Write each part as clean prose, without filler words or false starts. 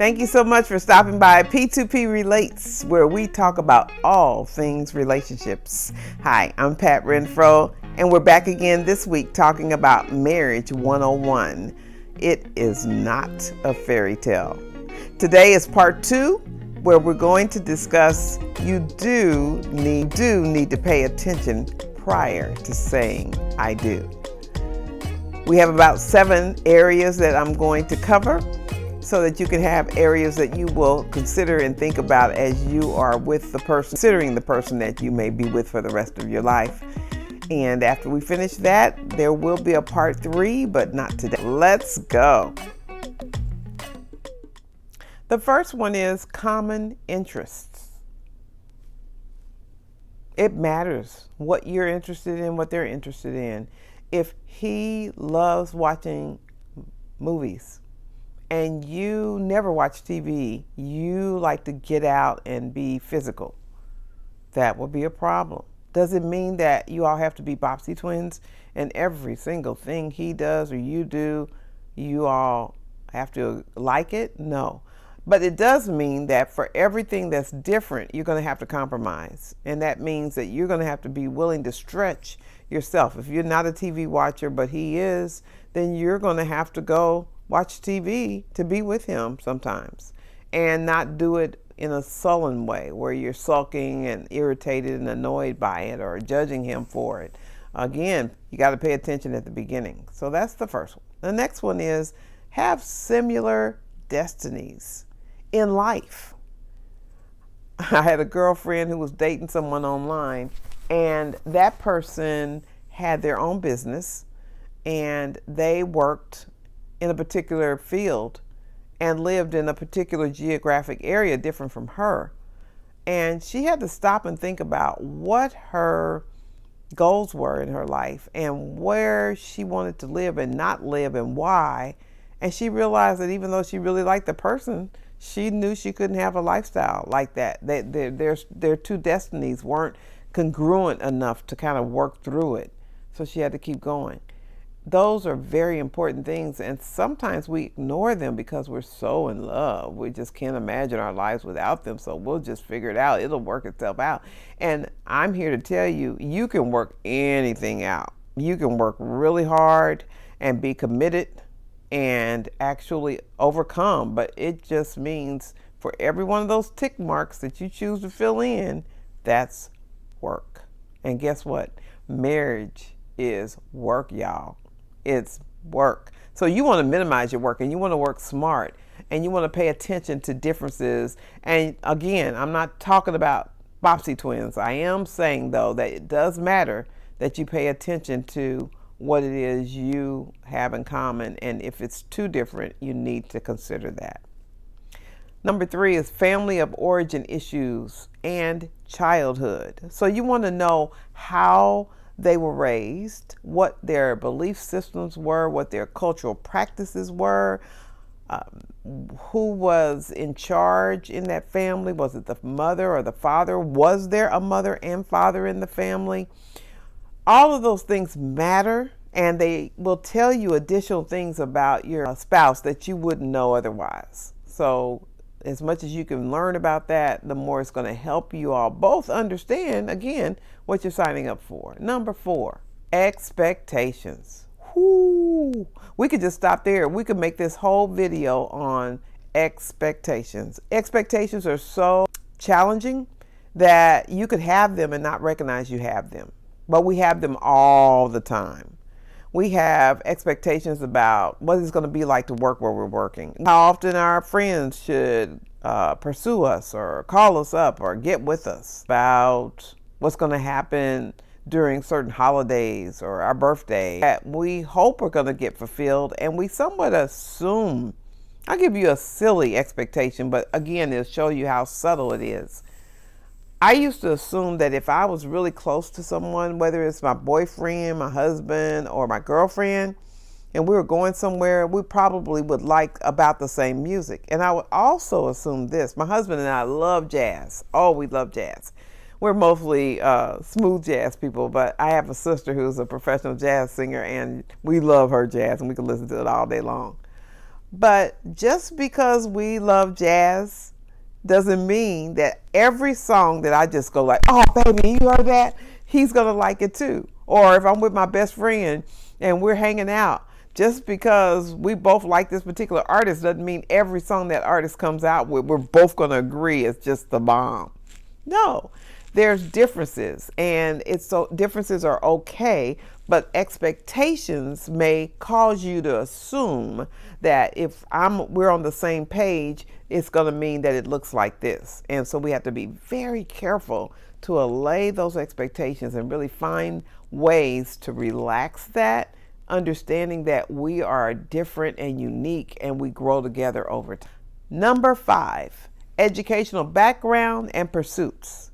Thank you so much for stopping by P2P Relates, where we talk about all things relationships. Hi, I'm Pat Renfro, and we're back again this week talking about Marriage 101. It is not a fairy tale. Today is part 2, where we're going to discuss you do need to pay attention prior to saying I do. We have about 7 areas that I'm going to cover, so that you can have areas that you will consider and think about as you are with the person, considering the person that you may be with for the rest of your life. And after we finish that, there will be a part 3, but not today. Let's go. The first one is common interests. It matters what you're interested in, what they're interested in. If he loves watching movies, and you never watch TV, you like to get out and be physical, that will be a problem. Does it mean that you all have to be Bopsy twins and every single thing he does or you do, you all have to like it? No. But it does mean that for everything that's different, you're going to have to compromise. And that means that you're going to have to be willing to stretch yourself. If you're not a TV watcher, but he is, then you're going to have to go watch TV to be with him sometimes, and not do it in a sullen way where you're sulking and irritated and annoyed by it or judging him for it. Again, you got to pay attention at the beginning. So that's the first one. The next one is have similar destinies in life. I had a girlfriend who was dating someone online, and that person had their own business and they worked in a particular field and lived in a particular geographic area different from her. And she had to stop and think about what her goals were in her life and where she wanted to live and not live and why. And she realized that even though she really liked the person, she knew she couldn't have a lifestyle like that. Their two destinies weren't congruent enough to kind of work through it. So she had to keep going. Those are very important things, and sometimes we ignore them because we're so in love. We just can't imagine our lives without them, so we'll just figure it out. It'll work itself out. And I'm here to tell you, you can work anything out. You can work really hard and be committed and actually overcome, but it just means for every one of those tick marks that you choose to fill in, that's work. And guess what? Marriage is work, y'all. It's work. So you want to minimize your work and you want to work smart and you want to pay attention to differences. And again, I'm not talking about Bopsy twins. I am saying, though, that it does matter that you pay attention to what it is you have in common. And if it's too different, you need to consider that. Number 3 is family of origin issues and childhood. So you want to know how they were raised, what their belief systems were, what their cultural practices were, who was in charge in that family. Was it the mother or the father? Was there a mother and father in the family? All of those things matter, and they will tell you additional things about your spouse that you wouldn't know otherwise. So as much as you can learn about that, the more it's going to help you all both understand, again, what you're signing up for. Number 4, expectations. Whoo! We could just stop there. We could make this whole video on expectations. Expectations are so challenging that you could have them and not recognize you have them. But we have them all the time. We have expectations about what it's going to be like to work where we're working. How often our friends should pursue us or call us up or get with us. About what's going to happen during certain holidays or our birthday that we hope are going to get fulfilled, and we somewhat assume. I'll give you a silly expectation, but again, it'll show you how subtle it is. I used to assume that if I was really close to someone, whether it's my boyfriend, my husband, or my girlfriend, and we were going somewhere, we probably would like about the same music. And I would also assume this. My husband and I love jazz. Oh, we love jazz. We're mostly smooth jazz people, but I have a sister who's a professional jazz singer, and we love her jazz, and we can listen to it all day long. But just because we love jazz doesn't mean that every song that I just go like, oh baby, you heard that? He's gonna like it too. Or if I'm with my best friend and we're hanging out, just because we both like this particular artist doesn't mean every song that artist comes out with, we're both gonna agree it's just the bomb. No, there's differences, and it's so differences are okay, but expectations may cause you to assume that if we're on the same page, it's going to mean that it looks like this. And so we have to be very careful to allay those expectations and really find ways to relax that, understanding that we are different and unique and we grow together over time. Number 5, educational background and pursuits.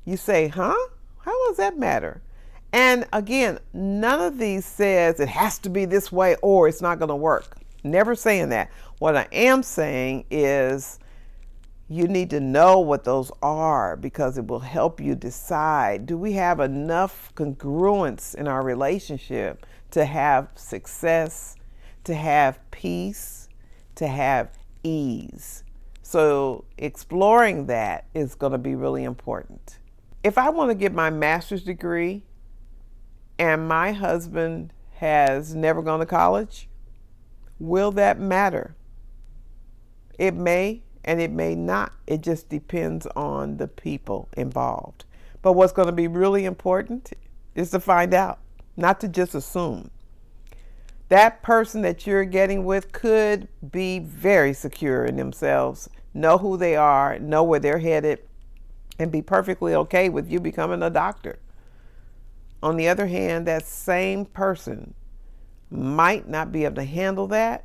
You say, huh? How does that matter? And again, none of these says it has to be this way or it's not going to work. Never saying that. What I am saying is you need to know what those are because it will help you decide, do we have enough congruence in our relationship to have success, to have peace, to have ease? So exploring that is going to be really important. If I want to get my master's degree and my husband has never gone to college, will that matter? It may and it may not. It just depends on the people involved. But what's going to be really important is to find out, not to just assume. That person that you're getting with could be very secure in themselves, know who they are, know where they're headed, and be perfectly okay with you becoming a doctor. On the other hand, that same person might not be able to handle that,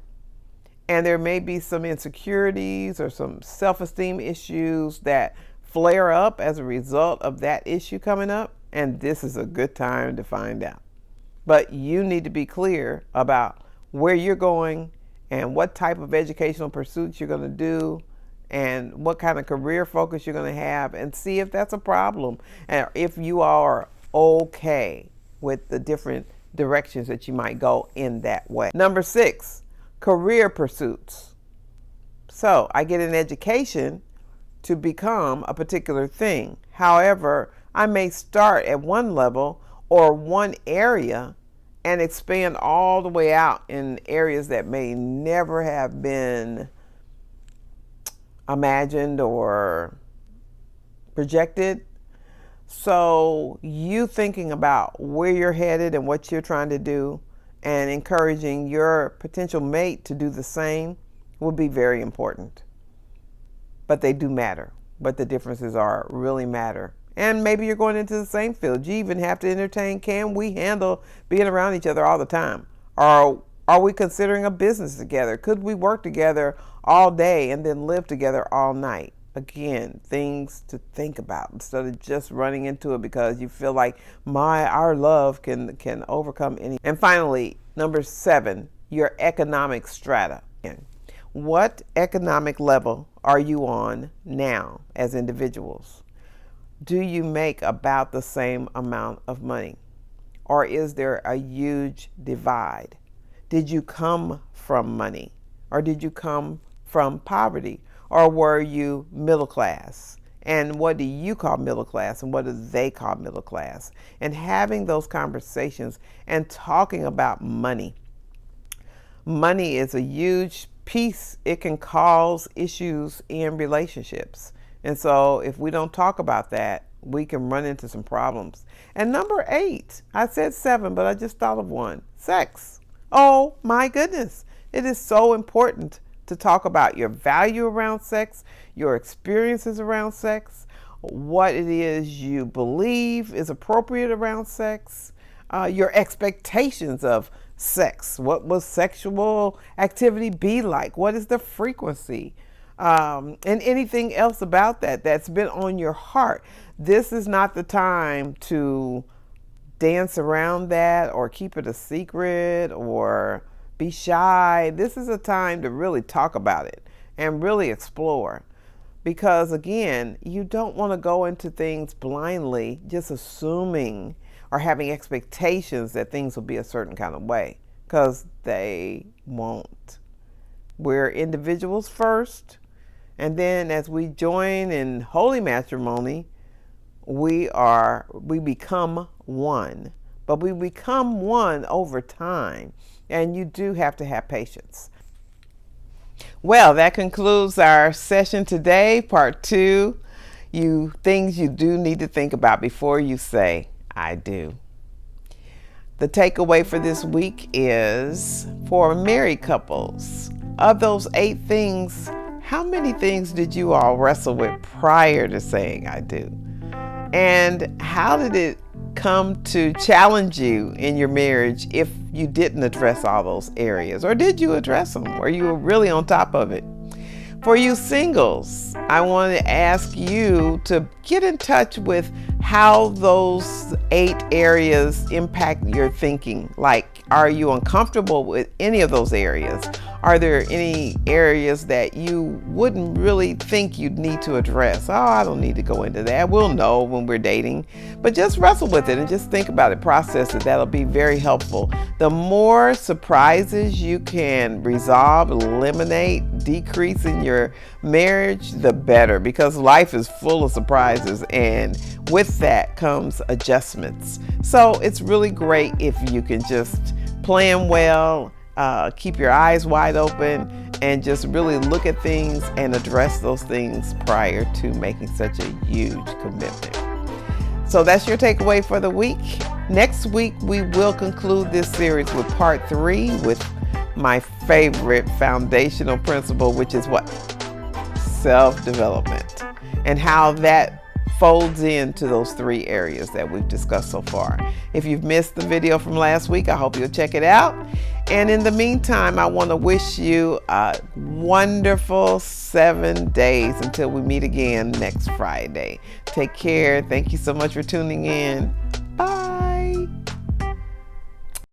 and there may be some insecurities or some self-esteem issues that flare up as a result of that issue coming up, and this is a good time to find out. But you need to be clear about where you're going and what type of educational pursuits you're going to do and what kind of career focus you're going to have, and see if that's a problem and if you are okay with the different directions that you might go in that way. Number 6, career pursuits. So I get an education to become a particular thing. However, I may start at one level or one area and expand all the way out in areas that may never have been imagined or projected. So you thinking about where you're headed and what you're trying to do and encouraging your potential mate to do the same would be very important. But they do matter. But the differences are really matter. And maybe you're going into the same field. You even have to entertain, can we handle being around each other all the time? Or are we considering a business together? Could we work together all day and then live together all night? Again, things to think about instead of just running into it because you feel like our love can overcome any. And finally, number 7, your economic strata. What economic level are you on now as individuals? Do you make about the same amount of money? Or is there a huge divide? Did you come from money? Or did you come from poverty? Or were you middle class? And what do you call middle class? And what do they call middle class? And having those conversations and talking about money. Money is a huge piece. It can cause issues in relationships. And so if we don't talk about that, we can run into some problems. And number 8, I said 7, but I just thought of one. Sex. Oh my goodness. It is so important to talk about your value around sex, your experiences around sex, what it is you believe is appropriate around sex, your expectations of sex. What will sexual activity be like? What is the frequency? And anything else about that's been on your heart. This is not the time to dance around that or keep it a secret or be shy. This is a time to really talk about it and really explore. Because again, you don't want to go into things blindly, just assuming or having expectations that things will be a certain kind of way, because they won't. We're individuals first, and then as we join in holy matrimony, we become one. But we become one over time, and you do have to have patience. Well, that concludes our session today, part 2. Things you do need to think about before you say I do. The takeaway for this week is for married couples, of those 8 things, how many things did you all wrestle with prior to saying I do? And how did it come to challenge you in your marriage if you didn't address all those areas? Or did you address them? Or you were really on top of it? For you singles, I want to ask you to get in touch with how those 8 areas impact your thinking. Like, are you uncomfortable with any of those areas? Are there any areas that you wouldn't really think you'd need to address? Oh, I don't need to go into that. We'll know when we're dating. But just wrestle with it and just think about it, process it. That'll be very helpful. The more surprises you can resolve, eliminate, decrease in your marriage, the better, because life is full of surprises, and with that comes adjustments. So it's really great if you can just plan well, keep your eyes wide open, and just really look at things and address those things prior to making such a huge commitment. So that's your takeaway for the week. Next week, we will conclude this series with part 3 with my favorite foundational principle, which is what? Self-development, and how that folds into those 3 areas that we've discussed so far. If you've missed the video from last week, I hope you'll check it out. And in the meantime, I want to wish you a wonderful 7 days until we meet again next Friday. Take care. Thank you so much for tuning in.